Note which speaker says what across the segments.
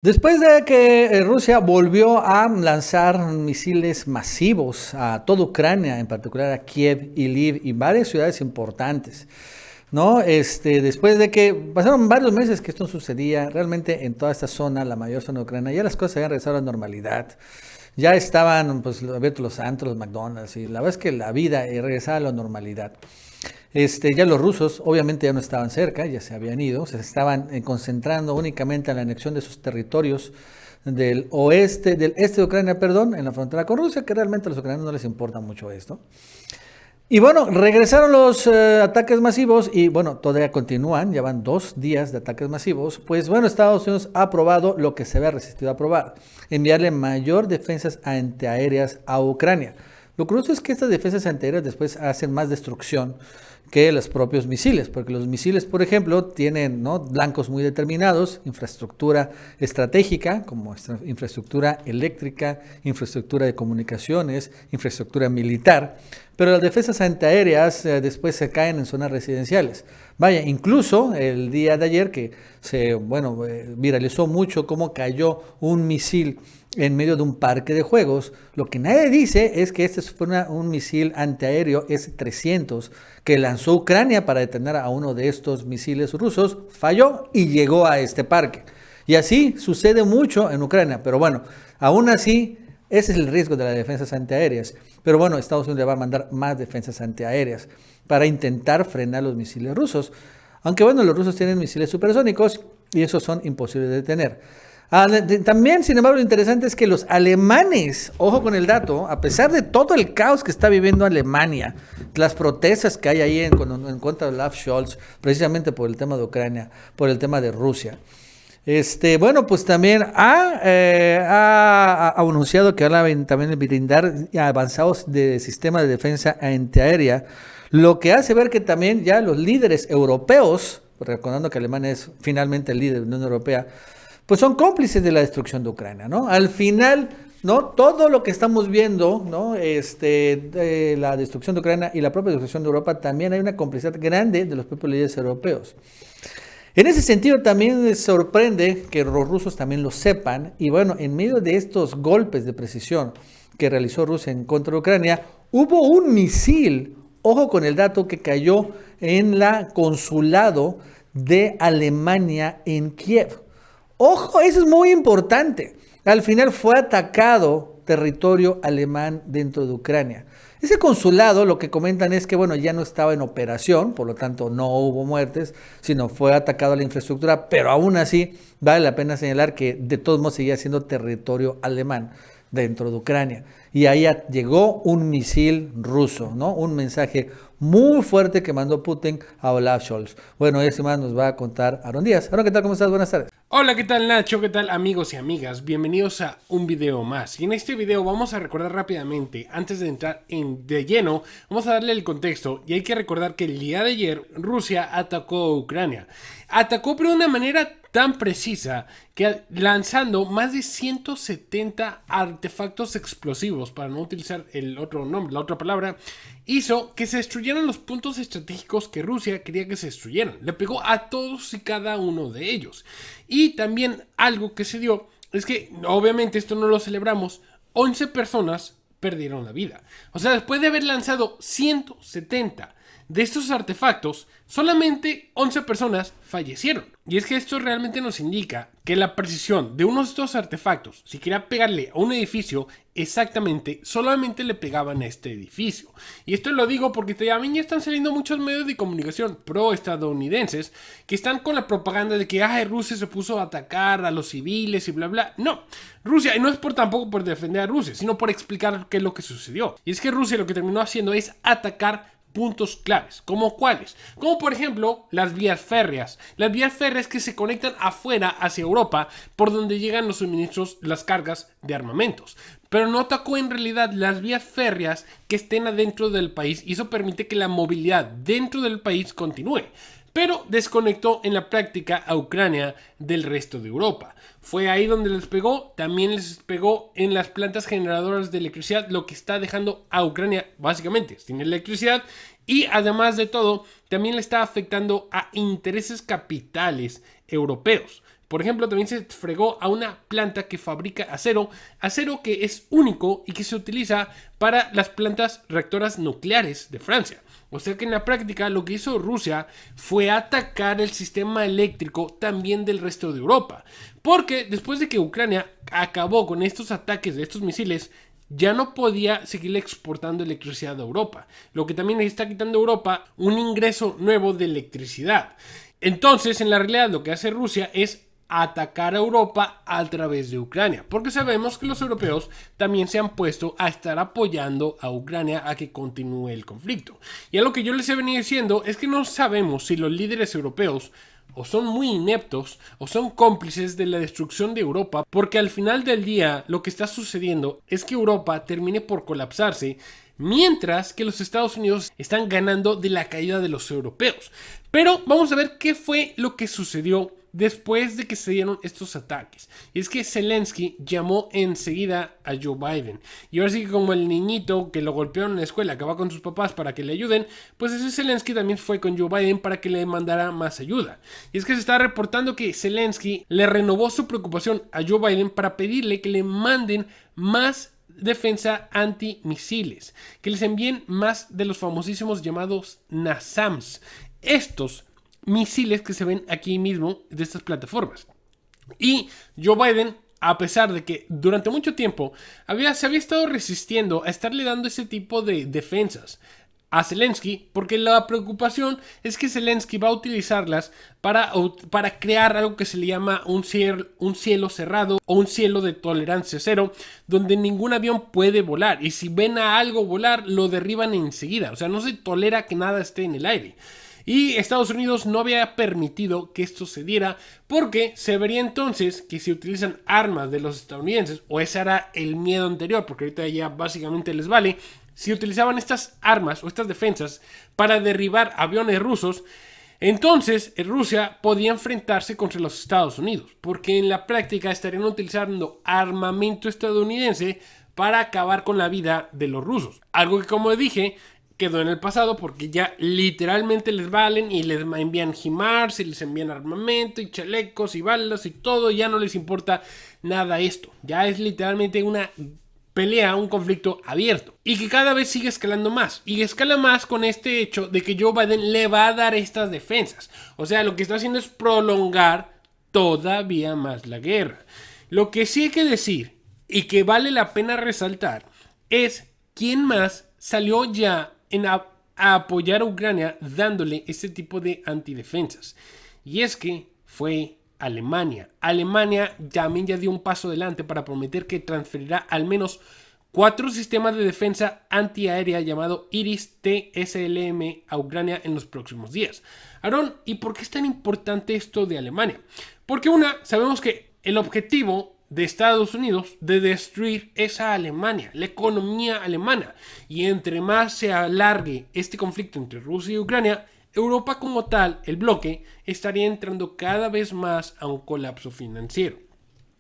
Speaker 1: Después de que Rusia volvió a lanzar misiles masivos a toda Ucrania, en particular a Kiev y Lviv y varias ciudades importantes, ¿no? Después de que pasaron varios meses que esto sucedía, realmente en toda esta zona, la mayor zona de Ucrania, ya las cosas habían regresado a la normalidad. Ya estaban pues, abiertos los antros, los McDonald's, y la verdad es que la vida regresaba a la normalidad. Ya los rusos obviamente ya no estaban cerca, ya se habían ido, se estaban concentrando únicamente en la anexión de sus territorios del este de Ucrania, perdón, en la frontera con Rusia, que realmente a los ucranianos no les importa mucho esto. Y bueno, regresaron los ataques masivos y bueno, todavía continúan, ya van 2 días de ataques masivos. Pues bueno, Estados Unidos ha aprobado lo que se había resistido a aprobar, enviarle mayor defensas antiaéreas a Ucrania. Lo curioso es que estas defensas antiaéreas después hacen más destrucción que los propios misiles, porque los misiles, por ejemplo, tienen, ¿no?, blancos muy determinados, infraestructura estratégica, como infraestructura eléctrica, infraestructura de comunicaciones, infraestructura militar, pero las defensas antiaéreas después se caen en zonas residenciales. Vaya, incluso el día de ayer que viralizó mucho cómo cayó un misil en medio de un parque de juegos. Lo que nadie dice es que este fue un misil antiaéreo S-300 que lanzó Ucrania para detener a uno de estos misiles rusos, falló y llegó a este parque. Y así sucede mucho en Ucrania, pero bueno, aún así, ese es el riesgo de las defensas antiaéreas. Pero bueno, Estados Unidos le va a mandar más defensas antiaéreas para intentar frenar los misiles rusos. Aunque bueno, los rusos tienen misiles supersónicos y esos son imposibles de detener. También, sin embargo, lo interesante es que los alemanes, ojo con el dato, a pesar de todo el caos que está viviendo Alemania, las protestas que hay ahí en contra de Olaf Scholz, precisamente por el tema de Ucrania, por el tema de Rusia. Bueno, pues también ha anunciado que van a también brindar avanzados de sistema de defensa antiaérea, lo que hace ver que también ya los líderes europeos, recordando que Alemania es finalmente el líder de la Unión Europea, pues son cómplices de la destrucción de Ucrania, ¿no? Al final, ¿no?, todo lo que estamos viendo, ¿no?, de la destrucción de Ucrania y la propia destrucción de Europa, también hay una complicidad grande de los propios líderes europeos. En ese sentido también sorprende que los rusos también lo sepan y bueno, en medio de estos golpes de precisión que realizó Rusia en contra de Ucrania, hubo un misil, ojo con el dato, que cayó en la consulado de Alemania en Kiev. Ojo, eso es muy importante. Al final fue atacado territorio alemán dentro de Ucrania. Ese consulado, lo que comentan es que, bueno, ya no estaba en operación, por lo tanto no hubo muertes, sino fue atacado la infraestructura, pero aún así vale la pena señalar que de todos modos seguía siendo territorio alemán dentro de Ucrania. Y ahí llegó un misil ruso, ¿no? Un mensaje muy fuerte que mandó Putin a Olaf Scholz. Bueno, eso más nos va a contar Aaron Díaz. Aaron, ¿qué tal? ¿Cómo estás? Buenas tardes.
Speaker 2: Hola, ¿qué tal Nacho? ¿Qué tal amigos y amigas? Bienvenidos a un video más. Y en este video vamos a recordar rápidamente, antes de entrar de lleno, vamos a darle el contexto. Y hay que recordar que el día de ayer Rusia atacó a Ucrania. Atacó pero de una manera tan precisa que lanzando más de 170 artefactos explosivos, para no utilizar el otro nombre, la otra palabra, hizo que se destruyeran los puntos estratégicos que Rusia quería que se destruyeran. Le pegó a todos y cada uno de ellos. Y también algo que se dio es que, obviamente esto no lo celebramos, 11 personas perdieron la vida. O sea, después de haber lanzado 170 de estos artefactos, solamente 11 personas fallecieron. Y es que esto realmente nos indica que la precisión de uno de estos artefactos, si quería pegarle a un edificio, exactamente, solamente le pegaban a este edificio. Y esto lo digo porque también ya están saliendo muchos medios de comunicación pro-estadounidenses que están con la propaganda de que Rusia se puso a atacar a los civiles y bla bla. No, Rusia, y no es tampoco por defender a Rusia, sino por explicar qué es lo que sucedió. Y es que Rusia lo que terminó haciendo es atacar puntos claves, ¿como cuáles? Como por ejemplo las vías férreas. Las vías férreas que se conectan afuera hacia Europa, por donde llegan los suministros, las cargas de armamentos. Pero no atacó en realidad las vías férreas que estén adentro del país, y eso permite que la movilidad dentro del país continúe. Pero desconectó en la práctica a Ucrania del resto de Europa. Fue ahí donde les pegó, también les pegó en las plantas generadoras de electricidad, lo que está dejando a Ucrania básicamente sin electricidad. Y además de todo, también le está afectando a intereses capitales europeos. Por ejemplo, también se fregó a una planta que fabrica acero que es único y que se utiliza para las plantas reactoras nucleares de Francia. O sea que en la práctica lo que hizo Rusia fue atacar el sistema eléctrico también del resto de Europa. Porque después de que Ucrania acabó con estos ataques de estos misiles, ya no podía seguir exportando electricidad a Europa. Lo que también le está quitando a Europa un ingreso nuevo de electricidad. Entonces, en la realidad, lo que hace Rusia es atacar a Europa a través de Ucrania, porque sabemos que los europeos también se han puesto a estar apoyando a Ucrania a que continúe el conflicto. Y a lo que yo les he venido diciendo es que no sabemos si los líderes europeos o son muy ineptos o son cómplices de la destrucción de Europa, porque al final del día lo que está sucediendo es que Europa termine por colapsarse, mientras que los Estados Unidos están ganando de la caída de los europeos. Pero vamos a ver qué fue lo que sucedió después de que se dieron estos ataques. Y es que Zelensky llamó enseguida a Joe Biden. Y ahora sí que como el niñito que lo golpearon en la escuela, que va con sus papás para que le ayuden, pues ese Zelensky también fue con Joe Biden para que le mandara más ayuda. Y es que se está reportando que Zelensky le renovó su preocupación a Joe Biden para pedirle que le manden más defensa antimisiles, que les envíen más de los famosísimos llamados NASAMS. Estos misiles que se ven aquí mismo de estas plataformas. Y Joe Biden, a pesar de que durante mucho tiempo se había estado resistiendo a estarle dando ese tipo de defensas a Zelensky, porque la preocupación es que Zelensky va a utilizarlas para crear algo que se le llama un cielo cerrado o un cielo de tolerancia cero, donde ningún avión puede volar, y si ven a algo volar, lo derriban enseguida. O sea, no se tolera que nada esté en el aire. Y Estados Unidos no había permitido que esto se diera, porque se vería entonces que si utilizan armas de los estadounidenses, o ese era el miedo anterior, porque ahorita ya básicamente les vale, si utilizaban estas armas o estas defensas para derribar aviones rusos, entonces Rusia podía enfrentarse contra los Estados Unidos, porque en la práctica estarían utilizando armamento estadounidense para acabar con la vida de los rusos. Algo que, como dije, quedó en el pasado, porque ya literalmente les valen y les envían HIMARS y les envían armamento y chalecos y balas y todo. Ya no les importa nada esto. Ya es literalmente una pelea, un conflicto abierto, y que cada vez sigue escalando más, y escala más con este hecho de que Joe Biden le va a dar estas defensas. O sea, lo que está haciendo es prolongar todavía más la guerra. Lo que sí hay que decir, y que vale la pena resaltar, es quién más salió ya a apoyar a Ucrania dándole este tipo de antidefensas. Y es que fue Alemania. Alemania también ya dio un paso adelante para prometer que transferirá al menos 4 sistemas de defensa antiaérea llamado Iris-T-SLM a Ucrania en los próximos días. Aarón, ¿y por qué es tan importante esto de Alemania? Porque sabemos que el objetivo de Estados Unidos de destruir esa Alemania, la economía alemana, y entre más se alargue este conflicto entre Rusia y Ucrania, Europa como tal, el bloque, estaría entrando cada vez más a un colapso financiero.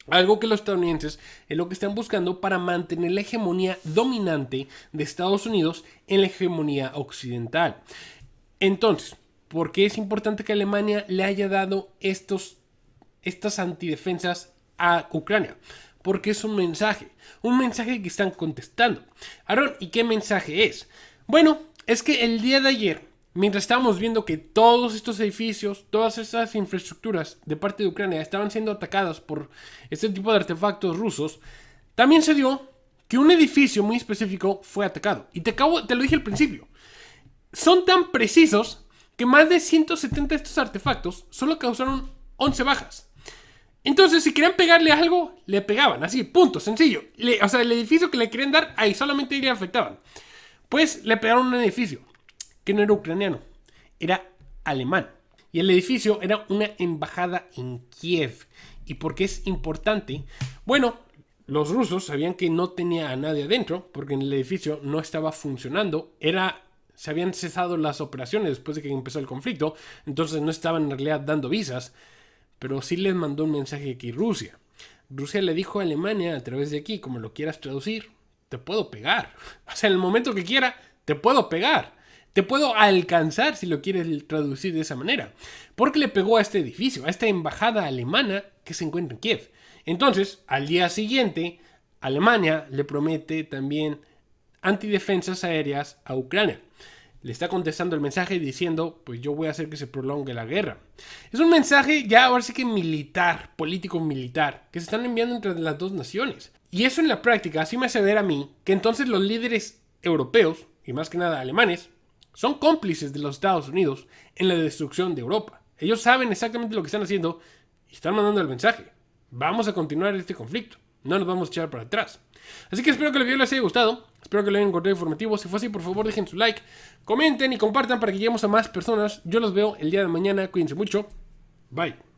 Speaker 2: Algo que los estadounidenses es lo que están buscando para mantener la hegemonía dominante de Estados Unidos en la hegemonía occidental. Entonces, ¿por qué es importante que Alemania le haya dado estas antidefensas a Ucrania? Porque es un mensaje que están contestando. Aarón, ¿y qué mensaje es? Bueno, es que el día de ayer, mientras estábamos viendo que todos estos edificios, todas estas infraestructuras de parte de Ucrania estaban siendo atacadas por este tipo de artefactos rusos, también se dio que un edificio muy específico fue atacado. Y te lo dije al principio. Son tan precisos que más de 170 de estos artefactos solo causaron 11 bajas. Entonces, si querían pegarle algo, le pegaban, así, punto, sencillo. O sea, el edificio que le querían dar, ahí solamente le afectaban. Pues le pegaron un edificio que no era ucraniano, era alemán. Y el edificio era una embajada en Kiev. ¿Y por qué es importante? Bueno, los rusos sabían que no tenía a nadie adentro, porque en el edificio no estaba funcionando. Se habían cesado las operaciones después de que empezó el conflicto, entonces no estaban en realidad dando visas. Pero sí les mandó un mensaje aquí Rusia. Rusia le dijo a Alemania, a través de aquí, como lo quieras traducir, te puedo pegar. O sea, en el momento que quiera, te puedo pegar. Te puedo alcanzar si lo quieres traducir de esa manera. Porque le pegó a este edificio, a esta embajada alemana que se encuentra en Kiev. Entonces, al día siguiente, Alemania le promete también antidefensas aéreas a Ucrania. Le está contestando el mensaje diciendo, pues yo voy a hacer que se prolongue la guerra. Es un mensaje ya ahora sí que militar, político-militar, que se están enviando entre las dos naciones. Y eso en la práctica sí me hace ver a mí que entonces los líderes europeos, y más que nada alemanes, son cómplices de los Estados Unidos en la destrucción de Europa. Ellos saben exactamente lo que están haciendo y están mandando el mensaje. Vamos a continuar este conflicto. No nos vamos a echar para atrás. Así que espero que el video les haya gustado. Espero que lo hayan encontrado informativo. Si fue así, por favor dejen su like, comenten y compartan para que lleguemos a más personas. Yo los veo el día de mañana. Cuídense mucho. Bye.